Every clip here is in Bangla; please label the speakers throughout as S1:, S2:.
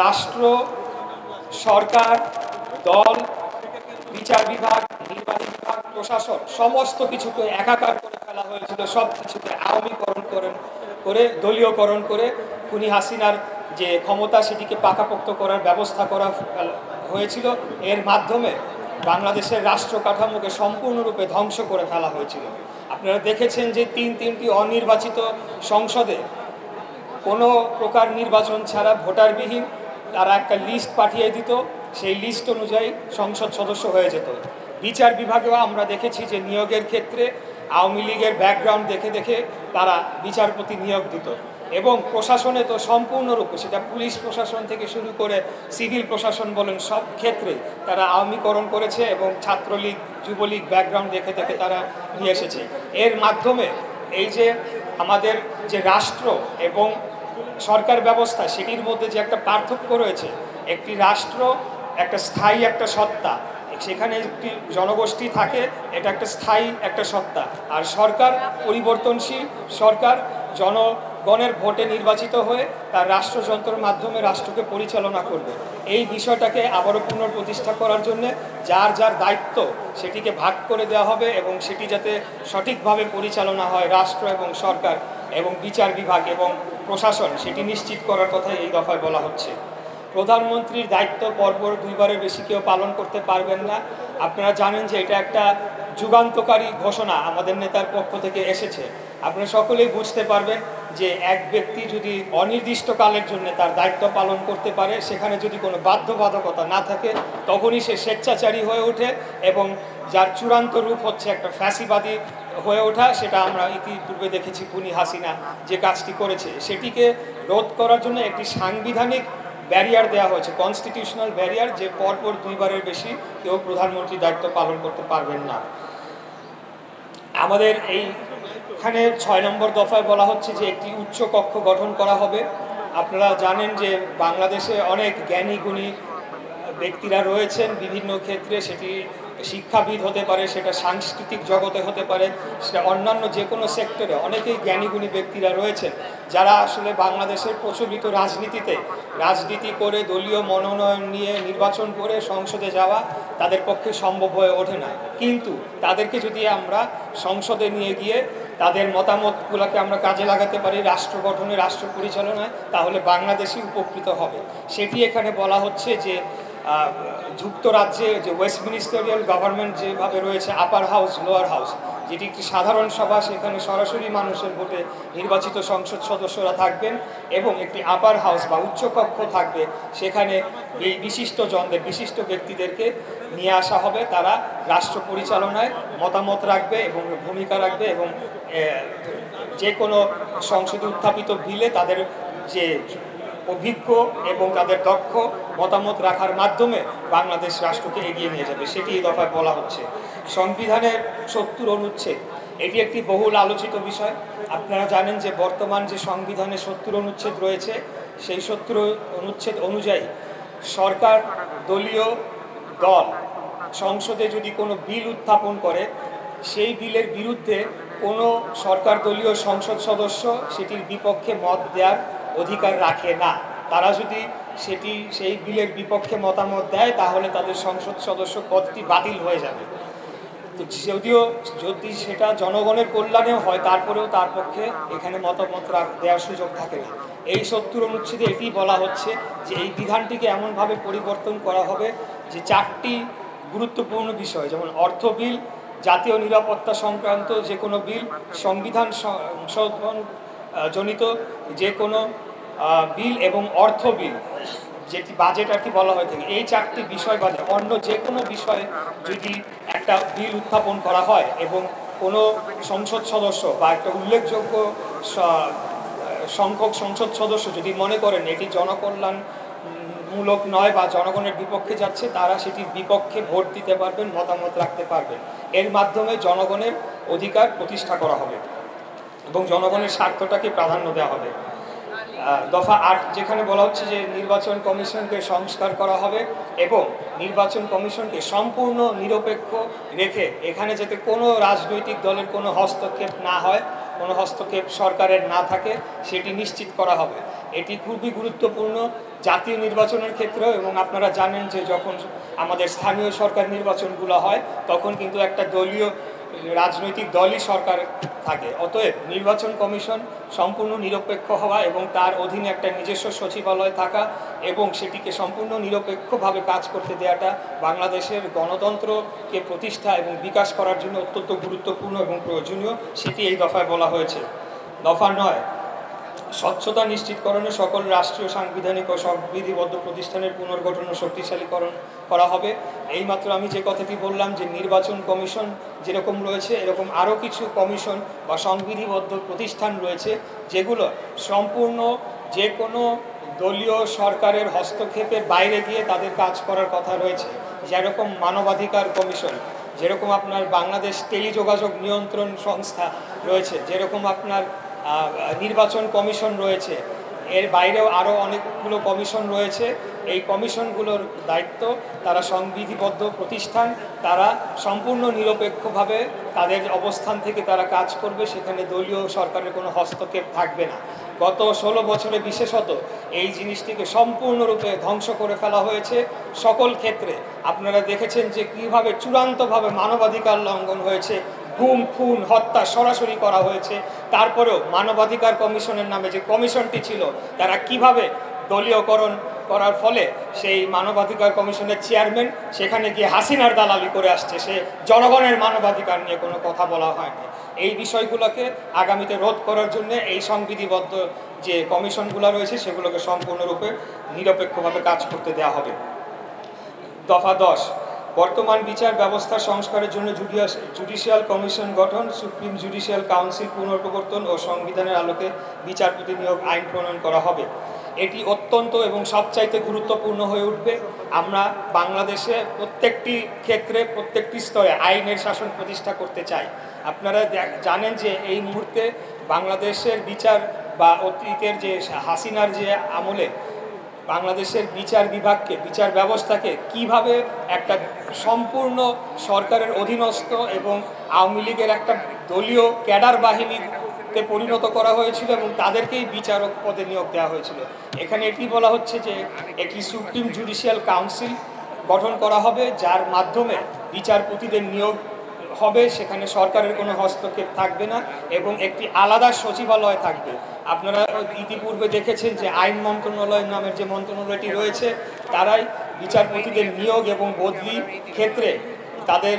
S1: রাষ্ট্র, সরকার, দল, বিচার বিভাগ, নির্বাহী বিভাগ, প্রশাসন সমস্ত কিছুকে একাকার করে ফেলা হয়েছিল। সব কিছুকে আওয়ামীকরণ করে দলীয়করণ করে খুনি হাসিনার যে ক্ষমতা সেটিকে পাকাপোক্ত করার ব্যবস্থা করা হয়েছিল। এর মাধ্যমে বাংলাদেশের রাষ্ট্র কাঠামোকে সম্পূর্ণরূপে ধ্বংস করে ফেলা হয়েছিল। আপনারা দেখেছেন যে তিনটি অনির্বাচিত সংসদে কোনো প্রকার নির্বাচন ছাড়া ভোটারবিহীন তারা একটা লিস্ট পাঠিয়ে দিত, সেই লিস্ট অনুযায়ী সংসদ সদস্য হয়ে যেত। বিচার বিভাগেও আমরা দেখেছি যে নিয়োগের ক্ষেত্রে আওয়ামী লীগের ব্যাকগ্রাউন্ড দেখে দেখে তারা বিচারপতি নিয়োগ দিত। এবং প্রশাসনে তো সম্পূর্ণরূপে, সেটা পুলিশ প্রশাসন থেকে শুরু করে সিভিল প্রশাসন বলেন, সব ক্ষেত্রে তারা আওয়ামীকরণ করেছে এবং ছাত্রলীগ, যুবলীগ ব্যাকগ্রাউন্ড দেখে দেখে তারা নিয়ে এসেছে। এর মাধ্যমে এই যে আমাদের যে রাষ্ট্র এবং সরকার ব্যবস্থা, সেটির মধ্যে যে একটা পার্থক্য রয়েছে, একটি রাষ্ট্র একটা স্থায়ী একটা সত্তা, সেখানে একটি জনগোষ্ঠী থাকে, এটা একটা স্থায়ী একটা সত্তা। আর সরকার পরিবর্তনশীল, সরকার জনগণের ভোটে নির্বাচিত হয়ে তার রাষ্ট্রযন্ত্রের মাধ্যমে রাষ্ট্রকে পরিচালনা করবে। এই বিষয়টাকে আবারও পুনঃপ্রতিষ্ঠা করার জন্য যার যার দায়িত্ব সেটিকে ভাগ করে দেওয়া হবে এবং সেটি যাতে সঠিকভাবে পরিচালনা হয়, রাষ্ট্র এবং সরকার এবং বিচার বিভাগ এবং প্রশাসন, সেটি নিশ্চিত করার কথাই এই দফায় বলা হচ্ছে। প্রধানমন্ত্রীর দায়িত্ব পরপর দুইবারের বেশি কেউ পালন করতে পারবেন না। আপনারা জানেন যে এটা একটা যুগান্তকারী ঘোষণা আমাদের নেতার পক্ষ থেকে এসেছে। আপনারা সকলেই বুঝতে পারবেন যে এক ব্যক্তি যদি অনির্দিষ্টকালের জন্য তার দায়িত্ব পালন করতে পারে, সেখানে যদি কোনো বাধ্যবাধকতা না থাকে, তখনই সে স্বেচ্ছাচারী হয়ে ওঠে এবং যার চূড়ান্ত রূপ হচ্ছে একটা ফ্যাসিবাদী হয়ে ওঠা। সেটা আমরা ইতিপূর্বে দেখেছি, খুনি হাসিনা যে কাজটি করেছে, সেটিকে রোধ করার জন্য একটি সাংবিধানিক ব্যারিয়ার দেওয়া হয়েছে, কনস্টিটিউশনাল ব্যারিয়ার, যে পরপর দুইবারের বেশি কেউ প্রধানমন্ত্রীর দায়িত্ব পালন করতে পারবেন না। আমাদের এইখানে 6 নম্বর দফায় বলা হচ্ছে যে একটি উচ্চ কক্ষ গঠন করা হবে। আপনারা জানেন যে বাংলাদেশে অনেক জ্ঞানী গুণী ব্যক্তিরা রয়েছেন বিভিন্ন ক্ষেত্রে, সেটি শিক্ষাবিদ হতে পারে, সেটা সাংস্কৃতিক জগতে হতে পারে, সেটা অন্যান্য যে কোনো সেক্টরে অনেকেই জ্ঞানীগুণী ব্যক্তিরা রয়েছেন, যারা আসলে বাংলাদেশের প্রচলিত রাজনীতি করে দলীয় মনোনয়ন নিয়ে নির্বাচন করে সংসদে যাওয়া তাদের পক্ষে সম্ভব হয়ে ওঠে না। কিন্তু তাদেরকে যদি আমরা সংসদে নিয়ে গিয়ে তাদের মতামতগুলোকে আমরা কাজে লাগাতে পারি রাষ্ট্র গঠনে, রাষ্ট্র পরিচালনায়, তাহলে বাংলাদেশই উপকৃত হবে। সেটি এখানে বলা হচ্ছে যে যুক্তরাজ্যে যে ওয়েস্টমিনিস্টারিয়াল গভর্নমেন্ট যেভাবে রয়েছে, আপার হাউস, লোয়ার হাউস, যেটি একটি সাধারণ সভা, সেখানে সরাসরি মানুষের ভোটে নির্বাচিত সংসদ সদস্যরা থাকবেন এবং একটি আপার হাউস বা উচ্চকক্ষ থাকবে, সেখানে এই বিশিষ্টজনদের, বিশিষ্ট ব্যক্তিদেরকে নিয়ে আসা হবে। তারা রাষ্ট্র পরিচালনায় মতামত রাখবে এবং ভূমিকা রাখবে এবং যে কোনো সংসদে উত্থাপিত বিলে তাদের যে অভিজ্ঞ এবং তাদের দক্ষ মতামত রাখার মাধ্যমে বাংলাদেশ রাষ্ট্রকে এগিয়ে নিয়ে যাবে, সেটি এই দফায় বলা হচ্ছে। সংবিধানের 70 অনুচ্ছেদ, এটি একটি বহুল আলোচিত বিষয়। আপনারা জানেন যে বর্তমান যে সংবিধানে 70 অনুচ্ছেদ রয়েছে, সেই 70 অনুচ্ছেদ অনুযায়ী সরকার, দলীয় দল সংসদে যদি কোনো বিল উত্থাপন করে, সেই বিলের বিরুদ্ধে কোনো সরকার দলীয় সংসদ সদস্য সেটির বিপক্ষে মত দেওয়ার অধিকার রাখে না। তারা যদি সেই বিলের বিপক্ষে মতামত দেয়, তাহলে তাদের সংসদ সদস্য পদটি বাতিল হয়ে যাবে। তো যদি সেটা জনগণের কল্যাণেও হয়, তারপরেও তার পক্ষে এখানে মতামত দেওয়ার সুযোগ থাকে না। এই 70 অনুচ্ছেদে এটি বলা হচ্ছে যে এই বিধানটিকে এমনভাবে পরিবর্তন করা হবে যে 4টি গুরুত্বপূর্ণ বিষয়, যেমন অর্থ বিল, জাতীয় নিরাপত্তা সংক্রান্ত যে কোনো বিল, সংবিধান সংশোধন জনিত যে কোনো বিল এবং অর্থ বিল, যেটি বাজেট আর কি বলা হয়ে থাকে, এই 4টি বিষয় বাদে অন্য যে কোনো বিষয়ে যদি একটা বিল উত্থাপন করা হয় এবং কোনো সংসদ সদস্য বা একটা উল্লেখযোগ্য সংখ্যক সংসদ সদস্য যদি মনে করেন এটি জনকল্যাণমূলক নয় বা জনগণের বিপক্ষে যাচ্ছে, তারা সেটির বিপক্ষে ভোট দিতে পারবেন, মতামত রাখতে পারবেন। এর মাধ্যমে জনগণের অধিকার প্রতিষ্ঠা করা হবে এবং জনগণের স্বার্থটাকে প্রাধান্য দেওয়া হবে। দফা 8 যেখানে বলা হচ্ছে যে নির্বাচন কমিশনকে সংস্কার করা হবে এবং নির্বাচন কমিশনকে সম্পূর্ণ নিরপেক্ষ রেখে এখানে যাতে কোনো রাজনৈতিক দলের কোনো হস্তক্ষেপ না হয়, কোনো হস্তক্ষেপ সরকারের না থাকে, সেটি নিশ্চিত করা হবে। এটি খুবই গুরুত্বপূর্ণ জাতীয় নির্বাচনের ক্ষেত্রেও, এবং আপনারা জানেন যে যখন আমাদের স্থানীয় সরকার নির্বাচনগুলো হয় তখন কিন্তু একটা দলীয় রাজনৈতিক দলই সরকার থাকে। অতএব নির্বাচন কমিশন সম্পূর্ণ নিরপেক্ষ হওয়া এবং তার অধীনে একটা নিজস্ব সচিবালয় থাকা এবং সেটিকে সম্পূর্ণ নিরপেক্ষভাবে কাজ করতে দেওয়াটা বাংলাদেশের গণতন্ত্রকে প্রতিষ্ঠা এবং বিকাশ করার জন্য অত্যন্ত গুরুত্বপূর্ণ এবং প্রয়োজনীয়, সেটি এই দফায় বলা হয়েছে। দফা 9, স্বচ্ছতা নিশ্চিতকরণে সকল রাষ্ট্রীয় সাংবিধানিক ও সংবিধিবদ্ধ প্রতিষ্ঠানের পুনর্গঠন ও শক্তিশালীকরণ করা হবে। এইমাত্র আমি যে কথাটি বললাম যে নির্বাচন কমিশন যেরকম রয়েছে এরকম আরও কিছু কমিশন বা সংবিধিবদ্ধ প্রতিষ্ঠান রয়েছে যেগুলো সম্পূর্ণ যে কোনো দলীয় সরকারের হস্তক্ষেপের বাইরে গিয়ে তাদের কাজ করার কথা রয়েছে। যেরকম মানবাধিকার কমিশন, যেরকম আপনার বাংলাদেশ টেলিযোগাযোগ নিয়ন্ত্রণ সংস্থা রয়েছে, যেরকম আপনার নির্বাচন কমিশন রয়েছে, এর বাইরেও আরও অনেকগুলো কমিশন রয়েছে। এই কমিশনগুলোর দায়িত্ব, তারা সংবিধিবদ্ধ প্রতিষ্ঠান, তারা সম্পূর্ণ নিরপেক্ষভাবে তাদের অবস্থান থেকে তারা কাজ করবে, সেখানে দলীয় সরকারের কোনো হস্তক্ষেপ থাকবে না। গত 16 বছরে বিশেষত এই জিনিসটিকে সম্পূর্ণরূপে ধ্বংস করে ফেলা হয়েছে সকল ক্ষেত্রে। আপনারা দেখেছেন যে কীভাবে চূড়ান্তভাবে মানবাধিকার লঙ্ঘন হয়েছে, গুম, খুন, হত্যা সরাসরি করা হয়েছে। তারপরেও মানবাধিকার কমিশনের নামে যে কমিশনটি ছিল তারা কিভাবে দলীয়করণ করার ফলে সেই মানবাধিকার কমিশনের চেয়ারম্যান সেখানে গিয়ে হাসিনার দালালি করে আসছে, সে জনগণের মানবাধিকার নিয়ে কোনো কথা বলা হয়নি। এই বিষয়গুলোকে আগামীতে রোধ করার জন্য এই সংবিধিবদ্ধ যে কমিশনগুলো রয়েছে সেগুলোকে সম্পূর্ণরূপে নিরপেক্ষভাবে কাজ করতে দেওয়া হবে। দফা 10, বর্তমান বিচার ব্যবস্থা সংস্কারের জন্য জুডিশিয়াল কমিশন গঠন, সুপ্রিম জুডিশিয়াল কাউন্সিল পুনর্প্রবর্তন ও সংবিধানের আলোকে বিচারপতি নিয়োগ আইন প্রণয়ন করা হবে। এটি অত্যন্ত এবং সবচাইতে গুরুত্বপূর্ণ হয়ে উঠবে। আমরা বাংলাদেশে প্রত্যেকটি ক্ষেত্রে প্রত্যেকটি স্তরে আইনের শাসন প্রতিষ্ঠা করতে চাই। আপনারা জানেন যে এই মুহূর্তে বাংলাদেশের বিচার বা অতীতের যে হাসিনার যে আমলে বাংলাদেশের বিচার বিভাগকে, বিচার ব্যবস্থাকে কিভাবে একটা সম্পূর্ণ সরকারের অধীনস্থ এবং আওয়ামী লীগের একটা দলীয় ক্যাডার বাহিনীতে পরিণত করা হয়েছিল এবং তাদেরকেই বিচারক পদে নিয়োগ দেওয়া হয়েছিল। এখানে এটি বলা হচ্ছে যে একটি সুপ্রিম জুডিশিয়াল কাউন্সিল গঠন করা হবে যার মাধ্যমে বিচারপতিদের নিয়োগ হবে, সেখানে সরকারের কোনো হস্তক্ষেপ থাকবে না এবং একটি আলাদা সচিবালয় থাকবে। আপনারা ইতিপূর্বে দেখেছেন যে আইন মন্ত্রণালয় নামের যে মন্ত্রণালয়টি রয়েছে তারাই বিচারপতিদের নিয়োগ এবং বদলি ক্ষেত্রে তাদের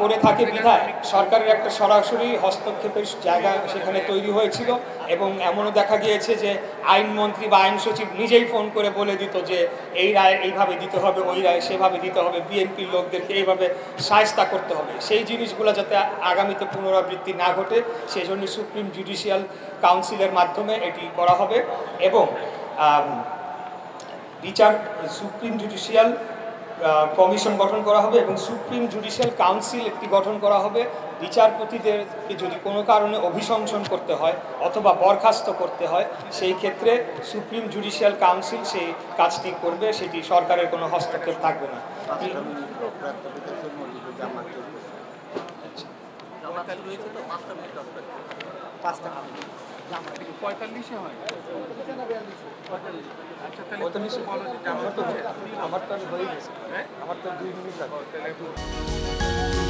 S1: করে থাকে বিধায় সরকারের একটা সরাসরি হস্তক্ষেপের জায়গা সেখানে তৈরি হয়েছিল এবং এমনও দেখা গিয়েছে যে আইনমন্ত্রী বা আইন সচিব নিজেই ফোন করে বলে দিত যে এই রায় এইভাবে দিতে হবে, ওই রায় সেভাবে দিতে হবে, বিএনপির লোকদেরকে এইভাবে শায়েস্তা করতে হবে। সেই জিনিসগুলো যাতে আগামীতে পুনরাবৃত্তি না ঘটে সেই জন্য সুপ্রিম জুডিশিয়াল কাউন্সিলের মাধ্যমে এটি করা হবে এবং সুপ্রিম জুডিশিয়াল কমিশন গঠন করা হবে এবং সুপ্রিম জুডিশিয়াল কাউন্সিল একটি গঠন করা হবে। বিচারপতিদেরকে যদি কোনো কারণে অভিশংসন করতে হয় অথবা বরখাস্ত করতে হয় সেই ক্ষেত্রে সুপ্রিম জুডিশিয়াল কাউন্সিল সেই কাজটি করবে, সেটি সরকারের কোনো হস্তক্ষেপ থাকবে না। আমার তো হয়ে গেছে, আমার তো 2 মিনিট লাগবে।